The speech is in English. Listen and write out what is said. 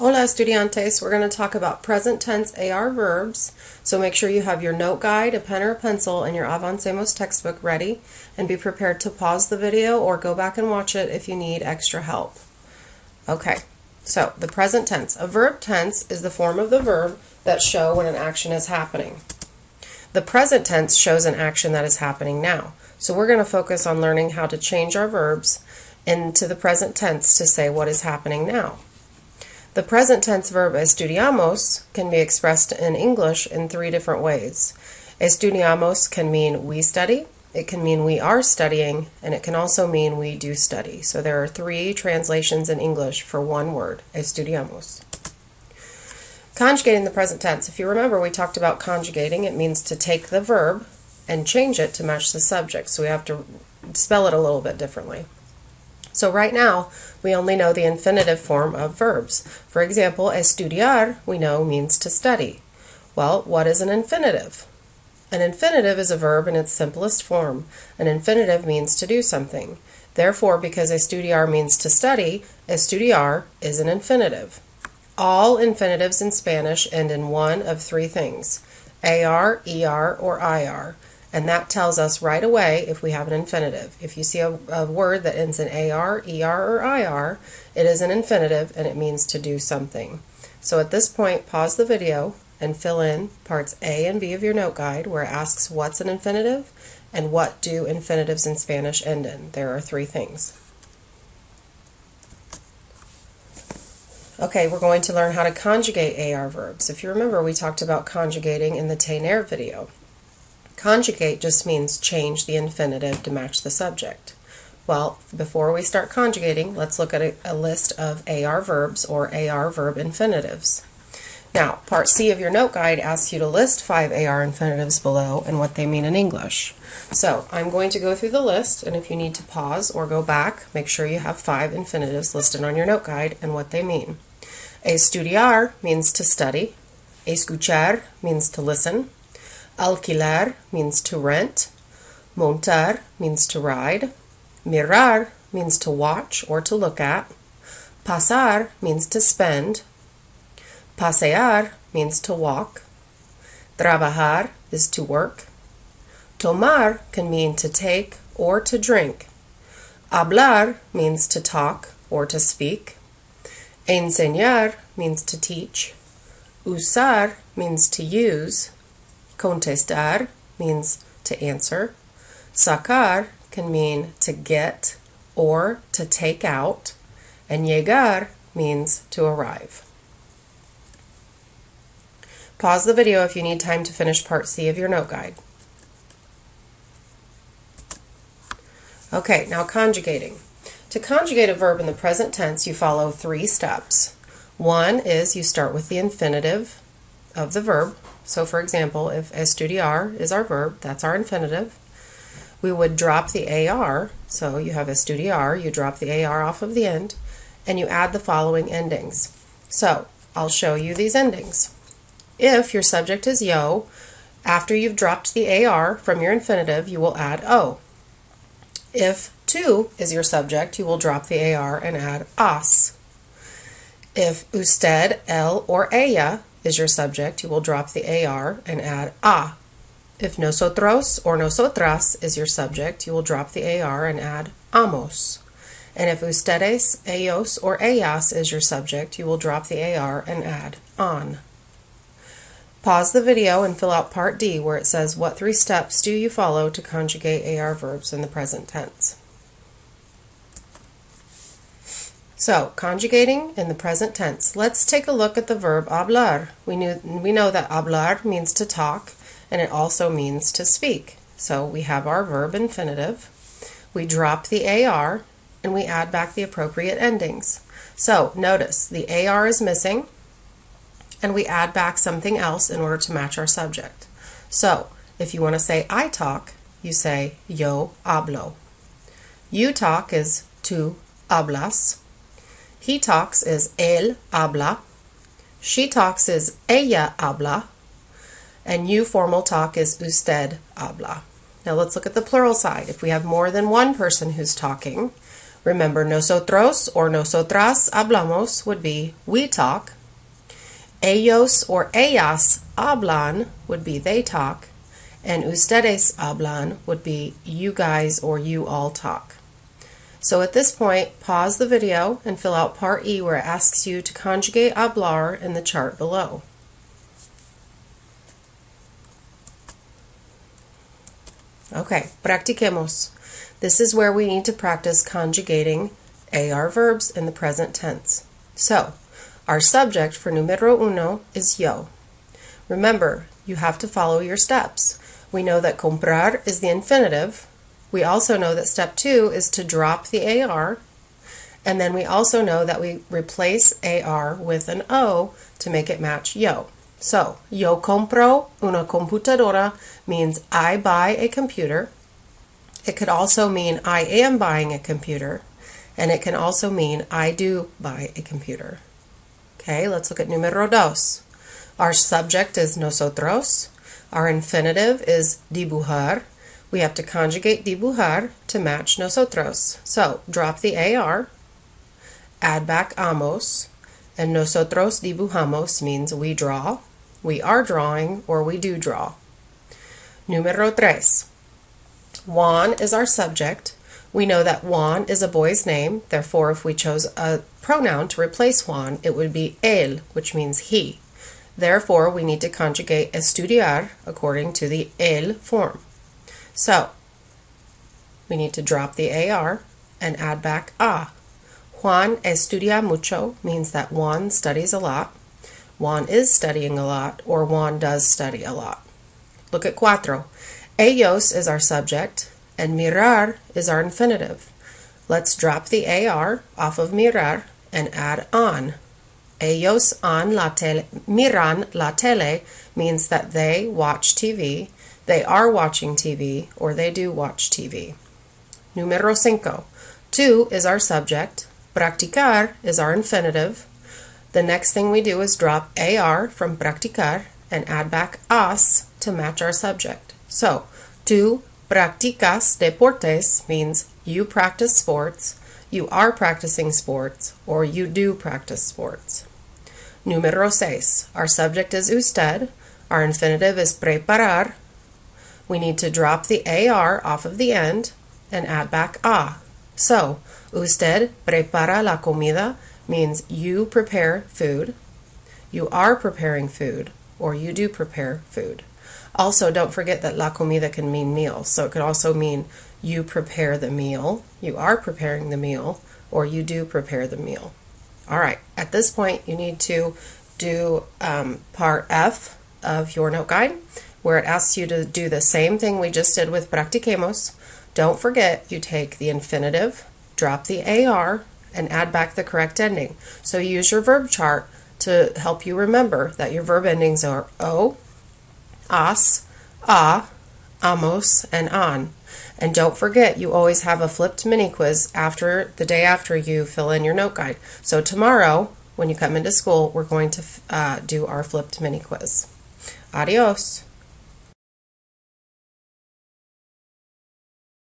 Hola estudiantes, we're going to talk about present tense AR verbs, so make sure you have your note guide, a pen or a pencil, and your Avancemos textbook ready, and be prepared to pause the video or go back and watch it if you need extra help. Okay, so the present tense. A verb tense is the form of the verb that show when an action is happening. The present tense shows an action that is happening now, so we're going to focus on learning how to change our verbs into the present tense to say what is happening now. The present tense verb estudiamos can be expressed in English in three different ways. Estudiamos can mean we study, it can mean we are studying, and it can also mean we do study. So there are three translations in English for one word, estudiamos. Conjugating the present tense. If you remember, we talked about conjugating. It means to take the verb and change it to match the subject. So we have to spell it a little bit differently. So right now, we only know the infinitive form of verbs. For example, estudiar, we know, means to study. Well, what is an infinitive? An infinitive is a verb in its simplest form. An infinitive means to do something. Therefore, because estudiar means to study, estudiar is an infinitive. All infinitives in Spanish end in one of three things: AR, ER, or IR. And that tells us right away if we have an infinitive. If you see a word that ends in AR, ER, or IR, it is an infinitive and it means to do something. So at this point, pause the video and fill in parts A and B of your note guide where it asks what's an infinitive and what do infinitives in Spanish end in. There are three things. Okay, we're going to learn how to conjugate AR verbs. If you remember, we talked about conjugating in the tener video. Conjugate just means change the infinitive to match the subject. Well, before we start conjugating, let's look at a list of AR verbs or AR verb infinitives. Now, part C of your note guide asks you to list 5 AR infinitives below and what they mean in English. So I'm going to go through the list, and if you need to pause or go back, make sure you have 5 infinitives listed on your note guide and what they mean. Estudiar means to study. Escuchar means to listen. Alquilar means to rent. Montar means to ride. Mirar means to watch or to look at. Pasar means to spend. Pasear means to walk. Trabajar is to work. Tomar can mean to take or to drink. Hablar means to talk or to speak. Enseñar means to teach. Usar means to use. Contestar means to answer. Sacar can mean to get or to take out. And llegar means to arrive. Pause the video if you need time to finish part C of your note guide. Okay, now conjugating. To conjugate a verb in the present tense, you follow 3 steps. One is you start with the infinitive of the verb. So for example, if estudiar is our verb, that's our infinitive. We would drop the AR, so you have estudiar, you drop the AR off of the end, and you add the following endings. So I'll show you these endings. If your subject is yo, after you've dropped the AR from your infinitive, you will add O. If tu is your subject, you will drop the AR and add as. If usted, él, or ella is your subject, you will drop the AR and add a. If nosotros or nosotras is your subject, you will drop the AR and add amos. And if ustedes, ellos, or ellas is your subject, you will drop the AR and add on. Pause the video and fill out part D where it says what 3 steps do you follow to conjugate AR verbs in the present tense. So, conjugating in the present tense. Let's take a look at the verb hablar. We know that hablar means to talk, and it also means to speak. So we have our verb infinitive. We drop the AR, and we add back the appropriate endings. So notice, the AR is missing, and we add back something else in order to match our subject. So, if you want to say I talk, you say yo hablo. You talk is tú hablas. He talks is él habla. She talks is ella habla. And you formal talk is usted habla. Now let's look at the plural side. If we have more than one person who's talking, Remember, nosotros or nosotras hablamos would be we talk. Ellos or ellas hablan would be they talk. And ustedes hablan would be you guys or you all talk. So at this point, pause the video and fill out part E where it asks you to conjugate hablar in the chart below. Okay, practiquemos. This is where we need to practice conjugating AR verbs in the present tense. So, our subject for numero uno is yo. Remember, you have to follow your steps. We know that comprar is the infinitive. We also know that step 2 is to drop the AR. And then we also know that we replace AR with an O to make it match yo. So, yo compro una computadora means I buy a computer. It could also mean I am buying a computer. And it can also mean I do buy a computer. Okay, let's look at numero dos. Our subject is nosotros. Our infinitive is dibujar. We have to conjugate dibujar to match nosotros. So, drop the AR, add back amos, and nosotros dibujamos means we draw, we are drawing, or we do draw. Numero tres. Juan is our subject. We know that Juan is a boy's name. Therefore, if we chose a pronoun to replace Juan, it would be él, which means he. Therefore, we need to conjugate estudiar according to the él form. So, we need to drop the AR and add back a. Juan estudia mucho means that Juan studies a lot. Juan is studying a lot, or Juan does study a lot. Look at cuatro. Ellos is our subject, and mirar is our infinitive. Let's drop the AR off of mirar and add on. Ellos miran la tele means that they watch TV, they are watching TV, or they do watch TV. Numero cinco. Tu is our subject. Practicar is our infinitive. The next thing we do is drop AR from practicar and add back as to match our subject. So, tu practicas deportes means you practice sports, you are practicing sports, or you do practice sports. Numero seis. Our subject is usted. Our infinitive is preparar. We need to drop the AR off of the end and add back a. So, usted prepara la comida means you prepare food, you are preparing food, or you do prepare food. Also, don't forget that la comida can mean meal. So it could also mean you prepare the meal, you are preparing the meal, or you do prepare the meal. All right, at this point, you need to do part F of your note guide, where it asks you to do the same thing we just did with practiquemos. Don't forget, you take the infinitive, drop the AR, and add back the correct ending. So use your verb chart to help you remember that your verb endings are o, as, a, amos, and on. And don't forget, you always have a flipped mini quiz after the day after you fill in your note guide. So tomorrow, when you come into school, we're going to do our flipped mini quiz. Adios.